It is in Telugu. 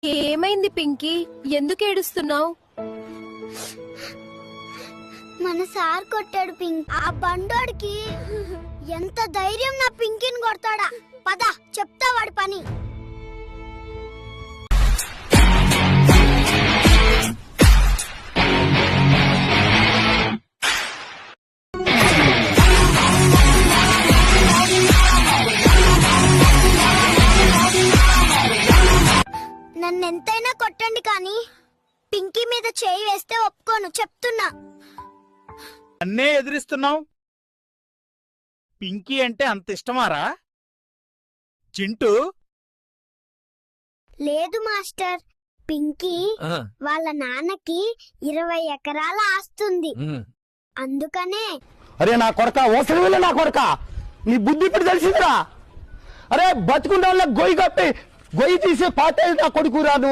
ఏమైంది పింకీ? ఎందుకు ఏడుస్తున్నావు? మన సార్ కొట్టాడు పింక్. ఆ బండోడికి ఎంత ధైర్యం నా పింకీని కొడతాడా? పద చెప్తా వాడి పని. నన్నెంతైనా కొట్టండి కానీ పింకీ మీద చేయి వేస్తే ఒప్పుకోను, చెప్తున్నా. అన్నే ఎదిరిస్తున్నావు? పింకీ అంటే అంత ఇష్టమారా? చింటూ లేదు మాస్టర్, పింకీ వాళ్ళ నాన్నకి 20 ఎకరాల ఆస్తుంది, అందుకనే. అరే నా కొడక, ఓసలి వెళ్ళ నా కొడక, నీ బుద్ధి ఇప్పుడు తెలిసిందిరా. అరే బతుకుంటే గొయ్యి కప్పి గొయ్యి తీసే పాత నా కొడుకురా నువ్వు.